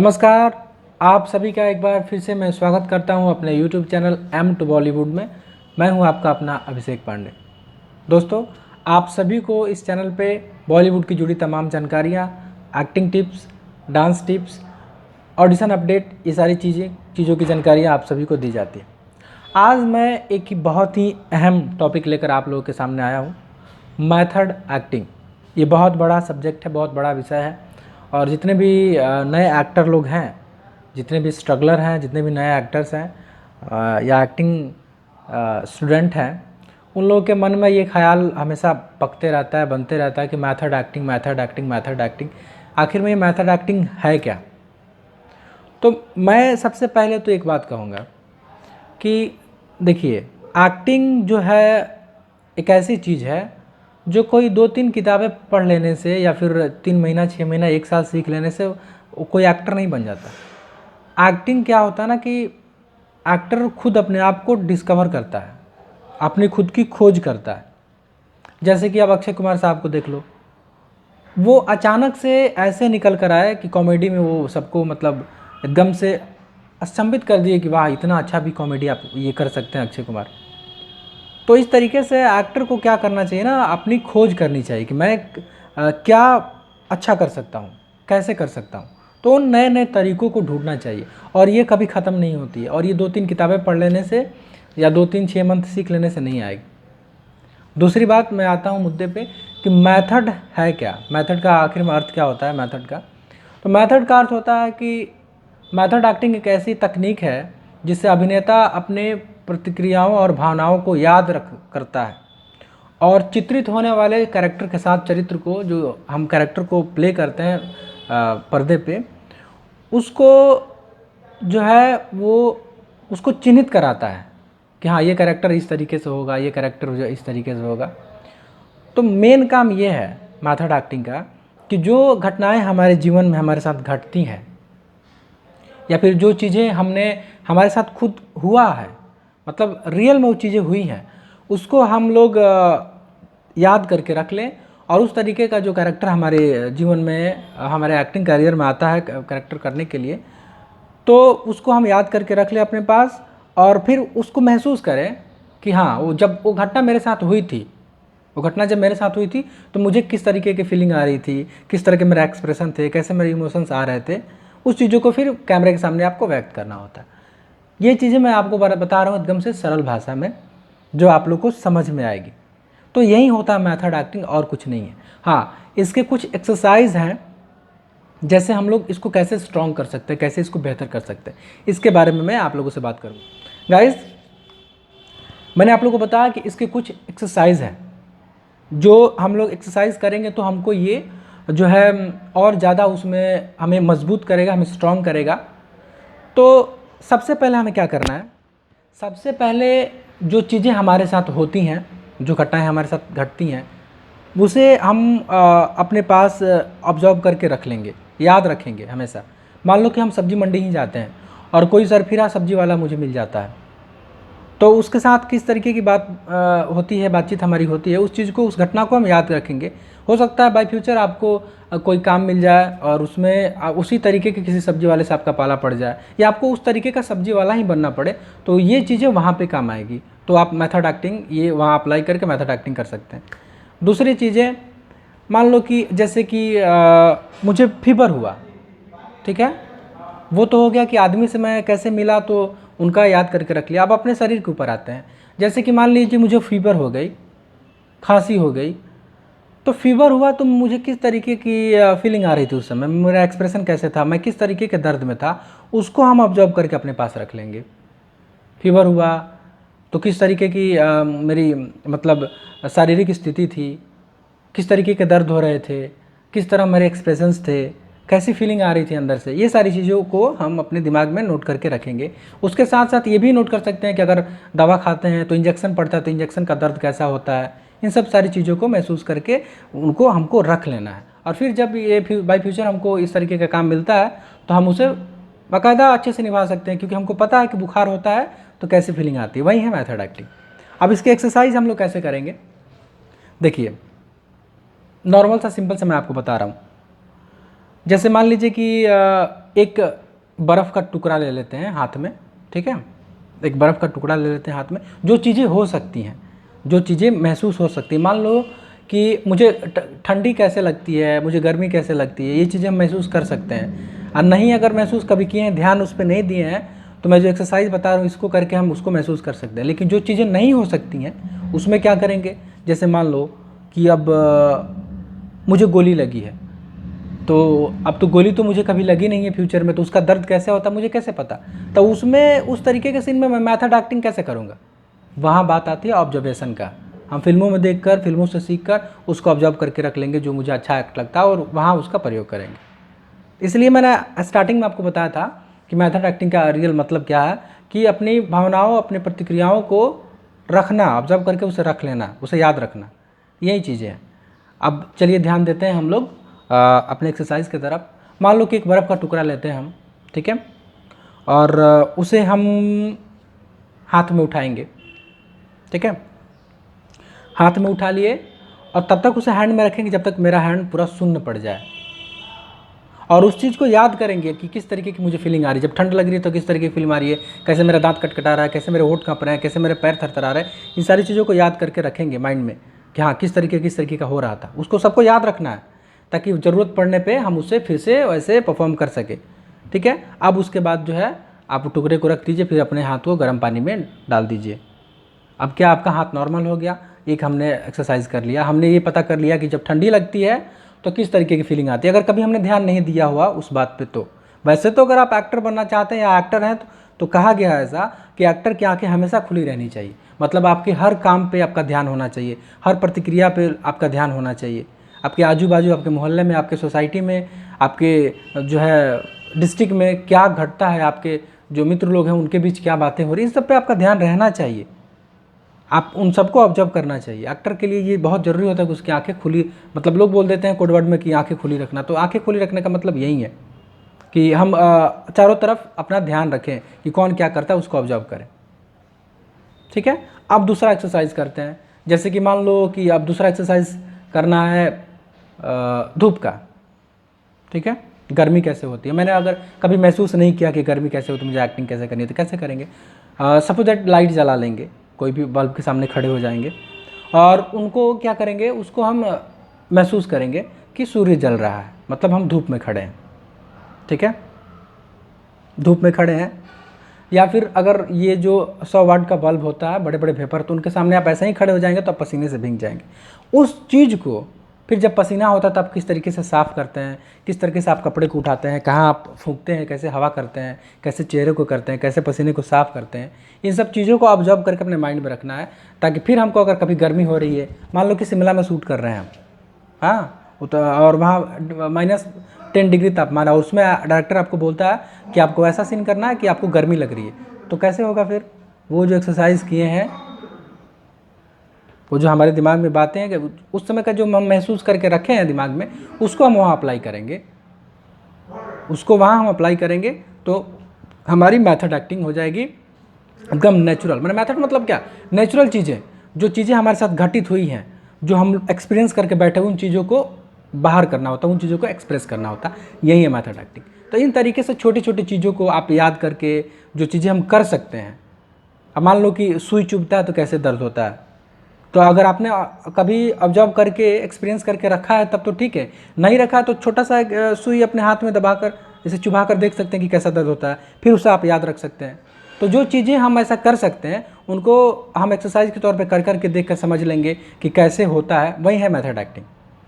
नमस्कार। आप सभी का एक बार फिर से मैं स्वागत करता हूं अपने YouTube channel M to Bollywood में। मैं हूं आपका अपना अभिषेक पांडे। दोस्तों, आप सभी को इस चैनल पे बॉलीवुड की जुड़ी तमाम जानकारियां, acting tips, dance tips, audition update, ये सारी चीज़ों की जानकारियां आप सभी को दी जाती है। आज मैं एक बहुत ही अहम टॉपिक लेकर आप लोगों के सामने आया हूँ, मेथड एक्टिंग। ये बहुत बड़ा सब्जेक्ट है, बहुत बड़ा विषय है और जितने भी नए एक्टर लोग हैं, जितने भी स्ट्रगलर हैं, जितने भी नए एक्टर्स हैं या एक्टिंग स्टूडेंट हैं, उन लोगों के मन में ये ख्याल हमेशा पकते रहता है, बनते रहता है कि method acting, method acting, method acting. आखिर में ये मेथड एक्टिंग है क्या? तो मैं सबसे पहले तो एक बात कहूँगा कि देखिए, एक्टिंग जो है एक ऐसी चीज़ है जो कोई 2-3 किताबें पढ़ लेने से या फिर 3 महीना, 6 महीना, 1 साल सीख लेने से कोई एक्टर नहीं बन जाता। एक्टिंग क्या होता है ना कि एक्टर खुद अपने आप को डिस्कवर करता है, अपनी खुद की खोज करता है। जैसे कि अब अक्षय कुमार साहब को देख लो, वो अचानक से ऐसे निकल कर आए कि कॉमेडी में वो सबको मतलब एकदम से अचंभित कर दिए कि वाह, इतना अच्छा भी कॉमेडी आप ये कर सकते हैं अक्षय कुमार। तो इस तरीके से एक्टर को क्या करना चाहिए ना, अपनी खोज करनी चाहिए कि मैं क्या अच्छा कर सकता हूँ, कैसे कर सकता हूँ। तो उन नए नए तरीक़ों को ढूंढना चाहिए और ये कभी ख़त्म नहीं होती है और ये 2-3 किताबें पढ़ लेने से या 2-3-6 मंथ सीख लेने से नहीं आएगी। दूसरी बात, मैं आता हूँ मुद्दे पे कि मेथड है क्या, मेथड का आखिर में अर्थ क्या होता है मेथड का। तो मेथड का अर्थ होता है कि मेथड एक्टिंग एक ऐसी तकनीक है जिससे अभिनेता अपने प्रतिक्रियाओं और भावनाओं को याद रख करता है और चित्रित होने वाले कैरेक्टर के साथ चरित्र को, जो हम कैरेक्टर को प्ले करते हैं पर्दे पे, उसको जो है वो उसको चिन्हित कराता है कि हाँ, ये कैरेक्टर इस तरीके से होगा, ये कैरेक्टर जो इस तरीके से होगा। तो मेन काम ये है मेथड एक्टिंग का कि जो घटनाएं हमारे जीवन में हमारे साथ घटती हैं या फिर जो चीज़ें हमने हमारे साथ खुद हुआ है, मतलब रियल में वो चीज़ें हुई हैं, उसको हम लोग याद करके रख लें और उस तरीके का जो कैरेक्टर हमारे जीवन में, हमारे एक्टिंग करियर में आता है कैरेक्टर करने के लिए, तो उसको हम याद करके रख लें अपने पास और फिर उसको महसूस करें कि हाँ, वो जब वो घटना मेरे साथ हुई थी, वो घटना जब मेरे साथ हुई थी तो मुझे किस तरीके की फीलिंग आ रही थी, किस तरह के मेरे एक्सप्रेशन थे, कैसे मेरे इमोशंस आ रहे थे। उस चीज़ों को फिर कैमरे के सामने आपको व्यक्त करना होता है। ये चीज़ें मैं आपको बता रहा हूँ एकदम से सरल भाषा में, जो आप लोग को समझ में आएगी। तो यही होता है मेथड एक्टिंग और कुछ नहीं है। हाँ, इसके कुछ एक्सरसाइज हैं, जैसे हम लोग इसको कैसे स्ट्रॉन्ग कर सकते हैं, कैसे इसको बेहतर कर सकते हैं, इसके बारे में मैं आप लोगों से बात करूँगा। गाइस, मैंने आप लोगों को बताया कि इसके कुछ एक्सरसाइज हैं, जो हम लोग एक्सरसाइज करेंगे तो हमको ये जो है और ज़्यादा उसमें हमें मजबूत करेगा, हमें स्ट्रॉन्ग करेगा। तो सबसे पहले हमें क्या करना है, सबसे पहले जो चीज़ें हमारे साथ होती हैं, जो घटनाएं हमारे साथ घटती हैं, उसे हम अपने पास ऑब्जर्व करके रख लेंगे, याद रखेंगे हमेशा। मान लो कि हम सब्जी मंडी ही जाते हैं और कोई सरफिरा सब्जी वाला मुझे मिल जाता है, तो उसके साथ किस तरीके की होती है, बातचीत हमारी होती है, उस चीज़ को, उस घटना को हम याद रखेंगे। हो सकता है बाय फ्यूचर आपको कोई काम मिल जाए और उसमें उसी तरीके के किसी सब्जी वाले से आपका पाला पड़ जाए या आपको उस तरीके का सब्जी वाला ही बनना पड़े, तो ये चीज़ें वहाँ पे काम आएगी। तो आप मेथड एक्टिंग ये वहाँ अप्लाई करके मेथड एक्टिंग कर सकते हैं। दूसरी चीज़ें, मान लो कि जैसे कि मुझे फीवर हुआ, ठीक है, वो तो हो गया कि आदमी से मैं कैसे मिला तो उनका याद करके रख लिया। अब अपने शरीर के ऊपर आते हैं। जैसे कि मान लीजिए मुझे फीवर हो गई, खांसी हो गई, तो फीवर हुआ तो मुझे किस तरीके की फीलिंग आ रही थी उस समय, मेरा एक्सप्रेशन कैसे था, मैं किस तरीके के दर्द में था, उसको हम ऑब्जर्व करके अपने पास रख लेंगे। फीवर हुआ तो किस तरीके की मेरी मतलब शारीरिक स्थिति थी, किस तरीके के दर्द हो रहे थे, किस तरह मेरे एक्सप्रेशंस थे, कैसी फीलिंग आ रही थी अंदर से, ये सारी चीज़ों को हम अपने दिमाग में नोट करके रखेंगे। उसके साथ साथ ये भी नोट कर सकते हैं कि अगर दवा खाते हैं तो इंजेक्शन पड़ता है तो इंजेक्शन का दर्द कैसा होता है। इन सब सारी चीज़ों को महसूस करके उनको हमको रख लेना है और फिर जब ये बाय फ्यूचर हमको इस तरीके का काम मिलता है तो हम उसे बाकायदा अच्छे से निभा सकते हैं, क्योंकि हमको पता है कि बुखार होता है तो कैसी फीलिंग आती है। वही है मेथड एक्टिंग। अब इसके एक्सरसाइज हम लोग कैसे करेंगे, देखिए, नॉर्मल सा सिंपल सा मैं आपको बता रहा हूँ। जैसे मान लीजिए कि एक बर्फ़ का टुकड़ा ले लेते हैं हाथ में, ठीक है, एक बर्फ़ का टुकड़ा ले लेते हैं हाथ में। जो चीज़ें हो सकती हैं, जो चीज़ें महसूस हो सकती हैं, मान लो कि मुझे ठंडी कैसे लगती है, मुझे गर्मी कैसे लगती है, ये चीज़ें हम महसूस कर सकते हैं। और नहीं अगर महसूस कभी किए हैं, ध्यान उस पर नहीं दिए हैं, तो मैं जो एक्सरसाइज बता रहा हूँ इसको करके हम उसको महसूस कर सकते हैं। लेकिन जो चीज़ें नहीं हो सकती हैं उसमें क्या करेंगे, जैसे मान लो कि अब मुझे गोली लगी है, तो अब तो गोली तो मुझे कभी लगी नहीं है फ्यूचर में, तो उसका दर्द कैसे होता है मुझे कैसे पता। तो उसमें उस तरीके के सीन में मैं मेथड एक्टिंग कैसे करूँगा। वहाँ बात आती है ऑब्जर्वेशन का। हम फिल्मों में देखकर, फिल्मों से सीखकर उसको ऑब्जर्व करके रख लेंगे जो मुझे अच्छा एक्ट लगता है और वहाँ उसका प्रयोग करेंगे। इसलिए मैंने स्टार्टिंग में आपको बताया था कि मेथड एक्टिंग का रियल मतलब क्या है, कि अपनी भावनाओं, अपनी प्रतिक्रियाओं को रखना, ऑब्जर्व करके उसे रख लेना, उसे याद रखना, यही चीज़ें हैं। अब चलिए ध्यान देते हैं हम लोग अपने एक्सरसाइज की तरफ। मान लो कि एक बर्फ़ का टुकड़ा लेते हैं हम, ठीक है, और उसे हम हाथ में उठाएंगे, ठीक है, हाथ में उठा लिए और तब तक उसे हैंड में रखेंगे जब तक मेरा हैंड पूरा शून्य पड़ जाए। और उस चीज़ को याद करेंगे कि किस तरीके की मुझे फीलिंग आ रही है। जब ठंड लग रही है तो किस तरीके की फीलिंग आ रही है, कैसे मेरा दांत कटकटा रहा है, कैसे मेरे होंठ काँप रहे हैं, कैसे मेरे पैर थरथरा रहे हैं। इन सारी चीज़ों को याद करके रखेंगे माइंड में कि हाँ किस तरीके का हो रहा था। उसको सबको याद रखना है ताकि ज़रूरत पड़ने पर हम उसे फिर से वैसे परफॉर्म कर सके, ठीक है। अब उसके बाद जो है आप टुकड़े को रख दीजिए, फिर अपने हाथ को गर्म पानी में डाल दीजिए। अब क्या आपका हाथ नॉर्मल हो गया। एक हमने एक्सरसाइज कर लिया, हमने ये पता कर लिया कि जब ठंडी लगती है तो किस तरीके की फीलिंग आती है। अगर कभी हमने ध्यान नहीं दिया हुआ उस बात पे तो वैसे तो अगर आप एक्टर बनना चाहते हैं या एक्टर हैं तो कहा गया है ऐसा कि एक्टर की आंखें हमेशा खुली रहनी चाहिए। मतलब आपके हर काम पे आपका ध्यान होना चाहिए, हर प्रतिक्रिया पे आपका ध्यान होना चाहिए। आपके आजू बाजू, आपके मोहल्ले में, आपके सोसाइटी में, आपके जो है डिस्ट्रिक्ट में क्या घटता है, आपके जो मित्र लोग हैं उनके बीच क्या बातें हो रही, इस सब पे आपका ध्यान रहना चाहिए। आप उन सबको ऑब्जर्व करना चाहिए। एक्टर के लिए ये बहुत ज़रूरी होता है कि उसकी आंखें खुली, मतलब लोग बोल देते हैं कोड वर्ड में कि आंखें खुली रखना, तो आंखें खुली रखने का मतलब यही है कि हम चारों तरफ अपना ध्यान रखें कि कौन क्या करता है, उसको ऑब्जर्व करें, ठीक है। अब दूसरा एक्सरसाइज करते हैं। जैसे कि मान लो कि अब दूसरा एक्सरसाइज करना है धूप का, ठीक है। गर्मी कैसे होती है, मैंने अगर कभी महसूस नहीं किया कि गर्मी कैसे होती है, मुझे एक्टिंग कैसे करनी है, तो कैसे करेंगे। सपोज दैट लाइट जला लेंगे, कोई भी बल्ब के सामने खड़े हो जाएंगे और उनको क्या करेंगे, उसको हम महसूस करेंगे कि सूर्य जल रहा है, मतलब हम धूप में खड़े हैं, ठीक है, धूप में खड़े हैं। या फिर अगर ये जो 100 वाट का बल्ब होता है, बड़े बड़े वेपर, तो उनके सामने आप ऐसे ही खड़े हो जाएंगे तो आप पसीने से भीग जाएंगे। उस चीज़ को फिर जब पसीना होता है तब किस तरीके से साफ़ करते हैं, किस तरीके से आप कपड़े को उठाते हैं, कहाँ आप फूंकते हैं, कैसे हवा करते हैं, कैसे चेहरे को करते हैं, कैसे पसीने को साफ़ करते हैं, इन सब चीज़ों को ऑब्जर्व करके अपने माइंड में रखना है। ताकि फिर हमको अगर कभी गर्मी हो रही है, मान लो कि शिमला में शूट कर रहे हैं हम, हाँ, और वहाँ -10 डिग्री तापमान है, और उसमें डायरेक्टर आपको बोलता है कि आपको ऐसा सीन करना है कि आपको गर्मी लग रही है, तो कैसे होगा फिर। वो जो एक्सरसाइज किए हैं, वो जो हमारे दिमाग में बातें हैं कि उस समय का जो हम महसूस करके रखे हैं दिमाग में, उसको हम वहाँ अप्लाई करेंगे, उसको वहाँ हम अप्लाई करेंगे तो हमारी मेथड एक्टिंग हो जाएगी एकदम नेचुरल। मैंने मेथड मतलब क्या, नेचुरल चीज़ें, जो चीज़ें हमारे साथ घटित हुई हैं, जो हम एक्सपीरियंस करके बैठे हुए, उन चीज़ों को बाहर करना होता है, उन चीज़ों को एक्सप्रेस करना होता है, यही है मेथड एक्टिंग। तो इन तरीके से छोटी छोटी चीज़ों को आप याद करके जो चीज़ें हम कर सकते हैं। अब मान लो कि सुई चुभता है तो कैसे दर्द होता है, तो अगर आपने कभी ऑब्जर्व करके एक्सपीरियंस करके रखा है तब तो ठीक है, नहीं रखा है तो छोटा सा एक सुई अपने हाथ में दबाकर जैसे चुभा कर देख सकते हैं कि कैसा दर्द होता है, फिर उसे आप याद रख सकते हैं। तो जो चीज़ें हम ऐसा कर सकते हैं उनको हम एक्सरसाइज के तौर पे कर करके देख कर समझ लेंगे कि कैसे होता है, वही है मेथड एक्टिंग।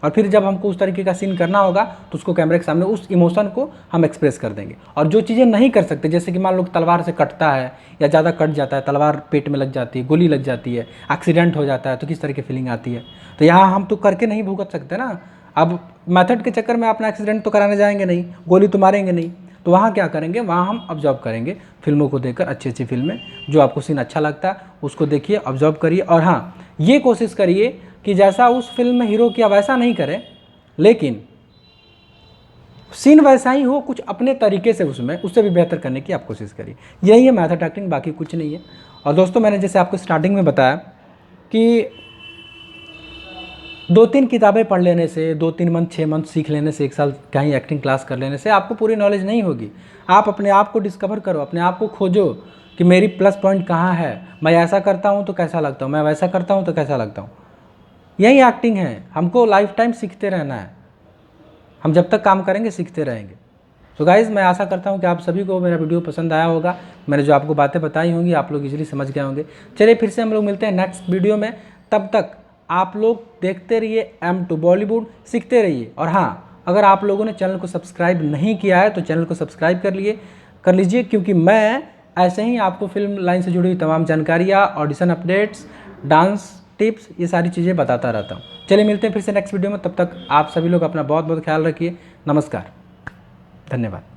और फिर जब हमको उस तरीके का सीन करना होगा तो उसको कैमरे के सामने उस इमोशन को हम एक्सप्रेस कर देंगे। और जो चीज़ें नहीं कर सकते, जैसे कि मान लो तलवार से कटता है या ज़्यादा कट जाता है, तलवार पेट में लग जाती है, गोली लग जाती है, एक्सीडेंट हो जाता है, तो किस तरह की फीलिंग आती है, तो यहाँ हम तो करके नहीं भुगत सकते ना। अब मेथड के चक्कर में अपना एक्सीडेंट तो कराने जाएंगे नहीं, गोली तो मारेंगे नहीं, तो वहाँ क्या करेंगे, वहाँ हम ऑब्जर्व करेंगे फिल्मों को देखकर। अच्छी अच्छी फिल्में, जो आपको सीन अच्छा लगता है उसको देखिए, ऑब्जर्व करिए। और हाँ, ये कोशिश करिए कि जैसा उस फिल्म में हीरो किया वैसा नहीं करें, लेकिन सीन वैसा ही हो, कुछ अपने तरीके से उसमें उससे भी बेहतर करने की आप कोशिश करिए। यही है मेथड एक्टिंग, बाकी कुछ नहीं है। और दोस्तों, मैंने जैसे आपको स्टार्टिंग में बताया कि 2-3 किताबें पढ़ लेने से, 2-3 मंथ 6 मंथ सीख लेने से, 1 साल कहीं एक्टिंग क्लास कर लेने से आपको पूरी नॉलेज नहीं होगी। आप अपने आप को डिस्कवर करो, अपने आप को खोजो कि मेरी प्लस पॉइंट कहाँ है, मैं ऐसा करता हूँ तो कैसा लगता हूँ, मैं वैसा करता हूँ तो कैसा लगता हूँ। यही एक्टिंग है, हमको लाइफ टाइम सीखते रहना है। हम जब तक काम करेंगे सीखते रहेंगे। तो गाइज़, मैं आशा करता हूँ कि आप सभी को मेरा वीडियो पसंद आया होगा। मैंने जो आपको बातें बताई होंगी आप लोग इजीली समझ गए होंगे। चलिए फिर से हम लोग मिलते हैं नेक्स्ट वीडियो में। तब तक आप लोग देखते रहिए M2 बॉलीवुड, सीखते रहिए। और हाँ, अगर आप लोगों ने चैनल को सब्सक्राइब नहीं किया है तो चैनल को सब्सक्राइब कर लीजिए, क्योंकि मैं ऐसे ही आपको फिल्म लाइन से जुड़ी तमाम जानकारियाँ, ऑडिशन अपडेट्स, डांस टिप्स, ये सारी चीज़ें बताता रहता हूँ। चलिए मिलते हैं फिर से नेक्स्ट वीडियो में। तब तक आप सभी लोग अपना बहुत बहुत ख्याल रखिए। नमस्कार, धन्यवाद।